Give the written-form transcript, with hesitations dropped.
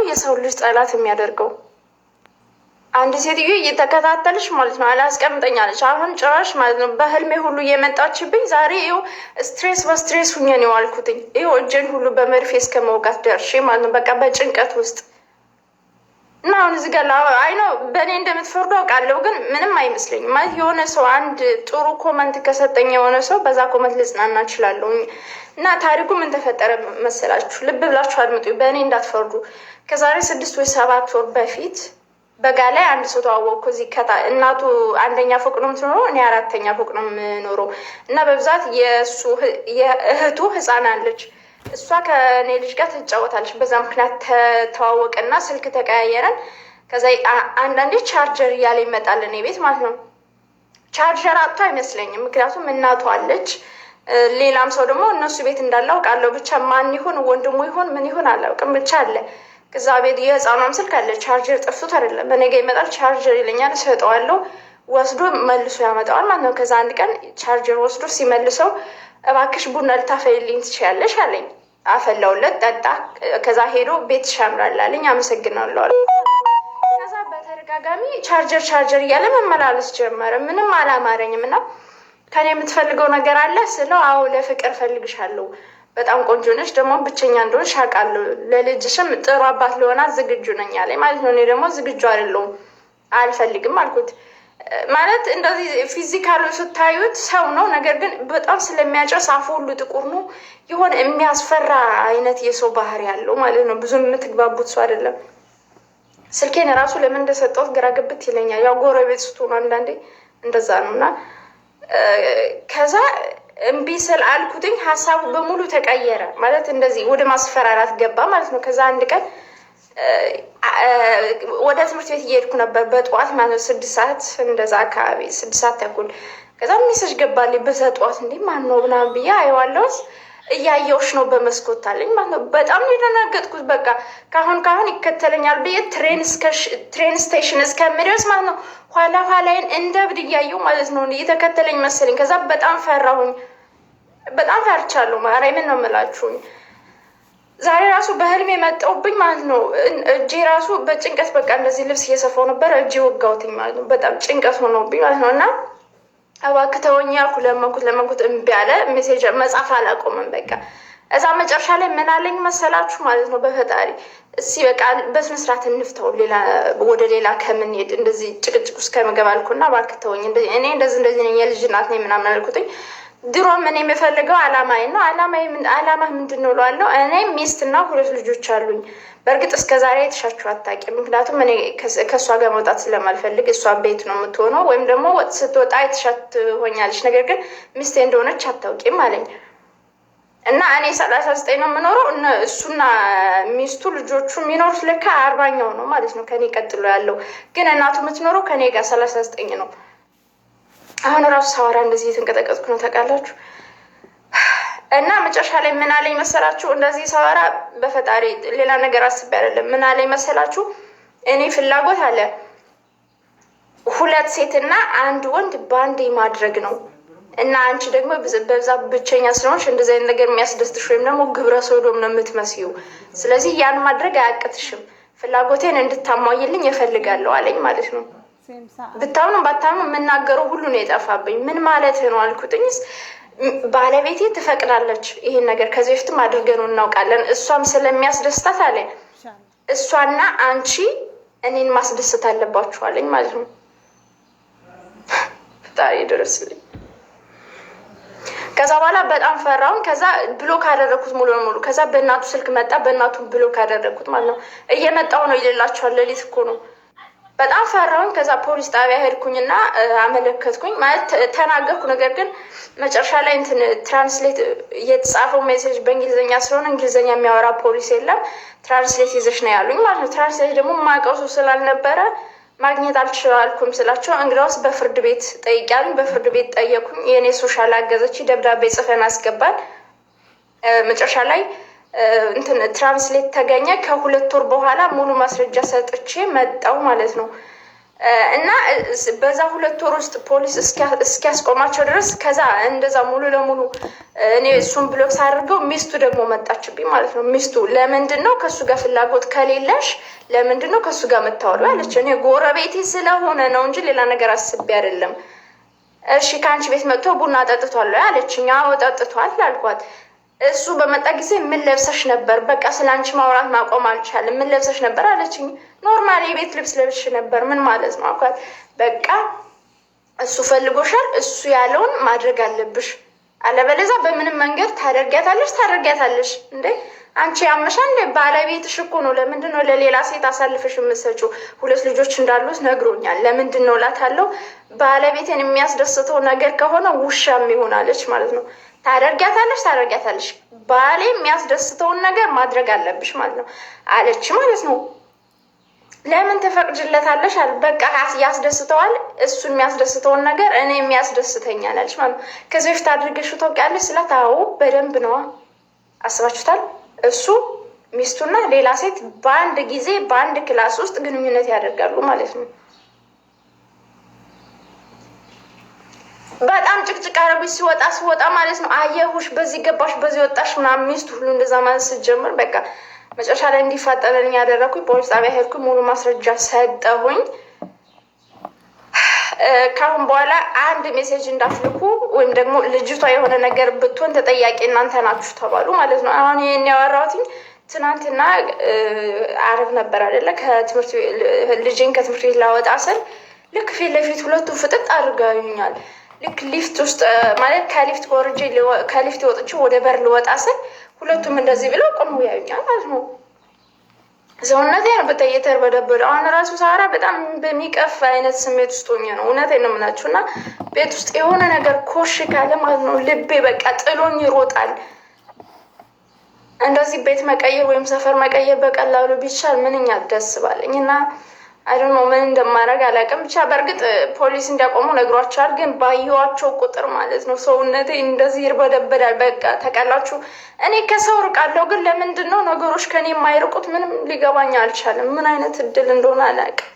የሰው ልጅ ጠላት የሚያደርገው? አንድ ሴትዮ እየተከታተልሽ ማለት ነው አላስቀምጠኛለች። አሁን ጭራሽ ማለት ነው በህልሜ ሁሉ እየመጣችብኝ ዛሬ ይኸው ስትሬስ በስትሬስ ሁኜ ነው የዋልኩትኝ። ይኸው እጄን ሁሉ በመርፌ እስከ መውጋት ደርሼ ማለት ነው በቃ በጭንቀት ውስጥ እና አሁን እዚህ ጋር አይ ነው በእኔ እንደምትፈርዱ አውቃለሁ፣ ግን ምንም አይመስለኝም። ማለት የሆነ ሰው አንድ ጥሩ ኮመንት ከሰጠኝ የሆነ ሰው በዛ ኮመንት ልጽናና እችላለሁ። እና ታሪኩ ምን ተፈጠረ መሰላችሁ? ልብ ብላችሁ አድምጡ፣ በእኔ እንዳትፈርዱ። ከዛሬ 6 ወይ 7 ወር በፊት በጋ ላይ አንድ ሰው ተዋወቅኩ። እዚህ እናቱ 1ኛ ፎቅ ነው የምትኖረው፣ እኔ 4ኛ ፎቅ ነው የምኖረው። እና በብዛት የእህቱ ህፃን አለች። እሷ ከእኔ ልጅ ጋር ትጫወታለች። በዛ ምክንያት ተዋወቅና ስልክ ተቀያየረን። ከዛ አንዳንዴ ቻርጀር እያለ ይመጣል እኔ ቤት ማለት ነው። ቻርጀር አጥቶ አይመስለኝም፣ ምክንያቱም እናቱ አለች። ሌላም ሰው ደግሞ እነሱ ቤት እንዳለ አውቃለሁ። ብቻ ማን ይሁን ወንድሙ ይሁን ምን ይሁን አላውቅም፣ ብቻ አለ። ከዛ ቤት የህፃኗም ስልክ አለ። ቻርጀር ጠፍቶት አይደለም፣ እኔ ጋ ይመጣል። ቻርጀር ይለኛል፣ እሰጠዋለሁ፣ ወስዶ መልሶ ያመጣዋል ማለት ነው። ከዛ አንድ ቀን ቻርጀር ወስዶ ሲመልሰው እባክሽ ቡና ልታፈይልኝ ትችያለሽ አለኝ። አፈላውለት፣ ጠጣ። ከዛ ሄዶ ቤትሽ ያምራል አለኝ። አመሰግናለሁ አለ። ከዛ በተደጋጋሚ ቻርጀር እያለ መመላለስ ጀመረ። ምንም አላማረኝም። እና ከኔ የምትፈልገው ነገር አለ ስለው፣ አዎ ለፍቅር ፈልግሻለሁ፣ በጣም ቆንጆ ነች፣ ደግሞ ብቸኛ እንደሆንሽ አውቃለሁ፣ ለልጅሽም ጥሩ አባት ልሆናት ዝግጁ ነኝ አለኝ ማለት ነው። እኔ ደግሞ ዝግጁ አይደለሁም፣ አልፈልግም አልኩት። ማለት እንደዚህ ፊዚካሉ ስታዩት ሰው ነው፣ ነገር ግን በጣም ስለሚያጨስ አፉ ሁሉ ጥቁር ነው። የሆነ የሚያስፈራ አይነት የሰው ባህሪ ያለው ማለት ነው። ብዙ የምትግባቡት ሰው አይደለም። ስልኬን ራሱ ለምን እንደሰጠሁት ግራ ግብት ይለኛል። ያው ጎረቤት ስትሆኑ አንዳንዴ እንደዛ ነው። እና ከዛ እምቢ ስል አልኩትኝ፣ ሀሳቡ በሙሉ ተቀየረ። ማለት እንደዚህ ወደ ማስፈራራት ገባ ማለት ነው። ከዛ አንድ ቀን ወደ ትምህርት ቤት እየሄድኩ ነበር በጠዋት ማለት ነው። 6 ሰዓት እንደዛ አካባቢ 6 ሰዓት ተኩል። ከዛ ሜሴጅ ገባልኝ በዛ ጠዋት። እንዴ ማን ነው ምናምን ብዬ አየዋለሁ። እያየውሽ ነው በመስኮት አለኝ ማለት ነው። በጣም ነው የደነገጥኩት። በቃ ካሁን ይከተለኛል ብዬ ትሬን ስቴሽን እስከሚደርስ ማለት ነው ኋላዬን እንደ እብድ እያየው ማለት ነው እየተከተለኝ መሰለኝ። ከዛ በጣም ፈራሁኝ፣ በጣም ፈርቻለሁ። ማርያምን ነው የምላችሁኝ። ዛሬ ራሱ በህልም የመጣውብኝ ማለት ነው። እጄ ራሱ በጭንቀት በቃ እንደዚህ ልብስ እየሰፋው ነበር፣ እጄ ወጋውትኝ ማለት ነው። በጣም ጭንቀት ሆኖብኝ ማለት ነው። እና እባክህ ተወኝ ያልኩ ለመንኩት፣ እምቢ አለ። ሜሴጅ መጻፍ አላቆምም። በቃ እዛ መጨረሻ ላይ ምን አለኝ መሰላችሁ ማለት ነው፣ በፈጣሪ እስኪ በቃ በስነ ስርዓት እንፍተው፣ ወደ ሌላ ከምንሄድ እንደዚህ ጭቅጭቅ ውስጥ ከምገባ አልኩና እባክህ ተወኝ፣ እኔ እንደዚህ ነኝ፣ የልጅ እናት ነኝ ምናምን አልኩትኝ። ድሮም እኔ የምፈልገው አላማዬ ነው። አላማ ምንድን ነው እለዋለሁ። እኔ ሚስትና 2 ልጆች አሉኝ። በእርግጥ እስከ ዛሬ የተሻችሁ አታውቂም፣ ምክንያቱም እኔ ከእሷ ጋር መውጣት ስለማልፈልግ እሷ ቤት ነው የምትሆነው፣ ወይም ደግሞ ስትወጣ የተሻት ትሆኛለች፣ ነገር ግን ሚስቴ እንደሆነች አታውቂም አለኝ። እና እኔ 39 ነው የምኖረው፣ እሱና ሚስቱ ልጆቹ የሚኖሩት ለካ 40ኛው ነው ማለት ነው፣ ከኔ ቀጥሎ ያለው። ግን እናቱ የምትኖረው ከኔ ጋር 39 ነው። አሁን ራሱ ሳወራ እንደዚህ የተንቀጠቀጥኩ ነው ታውቃላችሁ። እና መጨረሻ ላይ ምን አለኝ መሰላችሁ? እንደዚህ ሳወራ በፈጣሪ ሌላ ነገር አስቤ አይደለም። ምን አለኝ መሰላችሁ? እኔ ፍላጎት አለ 2 ሴትና 1 ወንድ በአንዴ ማድረግ ነው። እና አንቺ ደግሞ በብዛት ብቸኛ ስለሆንሽ እንደዚህ አይነት ነገር የሚያስደስትሽ ወይም ደግሞ ግብረ ሰዶም ነው የምትመስዩ። ስለዚህ ያን ማድረግ አያቅትሽም። ፍላጎቴን እንድታሟይልኝ እፈልጋለሁ አለኝ ማለት ነው። ብታምኑ ባታምኑ የምናገረው ሁሉ ነው የጠፋብኝ። ምን ማለት ነው አልኩትኝስ። ባለቤቴ ትፈቅዳለች ይሄን ነገር፣ ከዚህ በፊትም አድርገነው እናውቃለን፣ እሷም ስለሚያስደስታት አለ እሷና አንቺ እኔን ማስደሰት አለባችሁ አለኝ ማለት ነው። ፈጣሪ ድረስልኝ። ከዛ በኋላ በጣም ፈራውን። ከዛ ብሎክ አደረግኩት ሙሉ ለሙሉ። ከዛ በእናቱ ስልክ መጣ፣ በእናቱ ብሎክ አደረግኩት ማለት ነው። እየመጣው ነው ይልላችኋል፣ ሌሊት እኮ ነው። በጣም ፈራሁኝ። ከዛ ፖሊስ ጣቢያ ሄድኩኝና አመለከትኩኝ ማለት ተናገርኩ። ነገር ግን መጨረሻ ላይ ትራንስሌት የተጻፈው ሜሴጅ በእንግሊዝኛ ስለሆነ እንግሊዝኛ የሚያወራ ፖሊስ የለም፣ ትራንስሌት ይዘሽ ነው ያሉኝ ማለት ነው። ትራንስሌት ደግሞ የማውቀው ሰው ስላልነበረ ማግኘት አልችልም ስላቸው እንግዲያውስ በፍርድ ቤት ጠይቂያለኝ። በፍርድ ቤት ጠየኩኝ። የእኔ ሶሻል አገዘች፣ ደብዳቤ ጽፈን አስገባን። መጨረሻ ላይ ትራንስሌት ተገኘ። ከ2 ወር በኋላ ሙሉ ማስረጃ ሰጥቼ መጣው ማለት ነው። እና በዛ 2 ወር ውስጥ ፖሊስ እስኪያስቆማቸው ድረስ ከዛ እንደዛ ሙሉ ለሙሉ እኔ እሱን ብሎክ ሳደርገው ሚስቱ ደግሞ መጣችብኝ ማለት ነው። ሚስቱ ለምንድን ነው ከእሱ ጋር ፍላጎት ከሌለሽ ለምንድን ነው ከእሱ ጋር የምታወሪው አለች። እኔ ጎረቤቴ ስለሆነ ነው እንጂ ሌላ ነገር አስቤ አይደለም። እሺ ከአንቺ ቤት መጥቶ ቡና ጠጥቷል አለችኝ። አዎ ጠጥቷል አልኳት። እሱ በመጣ ጊዜ ምን ለብሰሽ ነበር? በቃ ስለ አንቺ ማውራት ማቆም አልቻለም። ምን ለብሰሽ ነበር አለችኝ። ኖርማል የቤት ልብስ ለብሽ ነበር። ምን ማለት ነው አልኳት። በቃ እሱ ፈልጎሻል፣ እሱ ያለውን ማድረግ አለብሽ፣ አለበለዚያ በምንም መንገድ ታደርጊያታለሽ። እንዴ አንቺ ያመሻል እንዴ? ባለቤትሽ እኮ ነው። ለምንድን ነው ለሌላ ሴት አሳልፈሽ የምትሰጪው? 2 ልጆች እንዳሉት ነግሮኛል። ለምንድን ነው እላታለሁ። ባለቤቴን የሚያስደስተው ነገር ከሆነ ውሻም ይሆናለች ማለት ነው። ታደርጊያታለሽ። ባሌ የሚያስደስተውን ነገር ማድረግ አለብሽ ማለት ነው አለች ማለት ነው። ለምን ትፈቅጅለታለሽ? አለ በቃ ያስደስተዋል። እሱን የሚያስደስተውን ነገር እኔ የሚያስደስተኛል አለች ማለት ነው። ከዚህ በፊት አድርገሽው ታውቂያለሽ ስላት፣ አዎ በደንብ ነዋ። አስባችሁታል? እሱ ሚስቱና ሌላ ሴት በአንድ ጊዜ በአንድ ክላስ ውስጥ ግንኙነት ያደርጋሉ ማለት ነው። በጣም ጭቅጭቅ አረጉኝ። ሲወጣ ማለት ነው አየሁሽ፣ በዚህ ገባሽ፣ በዚህ ወጣሽ ምናምን ሚስቱ ሁሉ እንደዛ ማለት ስትጀምር በቃ መጨረሻ ላይ እንዲፋጠነልኝ ያደረኩኝ ፖሊስ ጣቢያ ሄድኩኝ። ሙሉ ማስረጃ ሰጠሁኝ። ካሁን በኋላ አንድ ሜሴጅ እንዳትልኩ ወይም ደግሞ ልጅቷ የሆነ ነገር ብትሆን ተጠያቂ እናንተ ናችሁ ተባሉ ማለት ነው። አሁን ይሄን ያወራሁትኝ ትናንትና አርብ ነበር አይደለ? ልጄን ከትምህርት ቤት ላወጣ ስል ልክ ፊት ለፊት 2ቱም ፍጥጥ አድርገውኛል። ልክ ሊፍት ውስጥ ማለት ከሊፍት ወርጄ ከሊፍት ወጥቼ ወደ በር ልወጣ ስል 2ቱም እንደዚህ ብለው ቆመው ያዩኛል ማለት ነው። ሰውነቴ ነው በጣም እየተርበደበደ። አሁን ራሱ ሳራ በጣም በሚቀፍ አይነት ስሜት ውስጥ ሆኜ ነው። እውነቴን ነው የምላችሁ። እና ቤት ውስጥ የሆነ ነገር ኮሽ ካለ ማለት ነው ልቤ በቃ ጥሎኝ ይሮጣል። እንደዚህ ቤት መቀየር ወይም ሰፈር መቀየር በቀላሉ ቢቻል ምንኛ ደስ ባለኝ። እና አይዶኖ ምን እንደማደርግ አላውቅም። ብቻ በእርግጥ ፖሊስ እንዲያቆሙ ነግሯቸዋል። ግን ባየኋቸው ቁጥር ማለት ነው ሰውነቴ እንደዚህ ይርበደበዳል። በቃ ተቀላችሁ። እኔ ከሰው ርቃለሁ፣ ግን ለምንድን ነው ነገሮች ከኔ የማይርቁት? ምንም ሊገባኝ አልቻለም። ምን አይነት እድል እንደሆነ አላውቅም።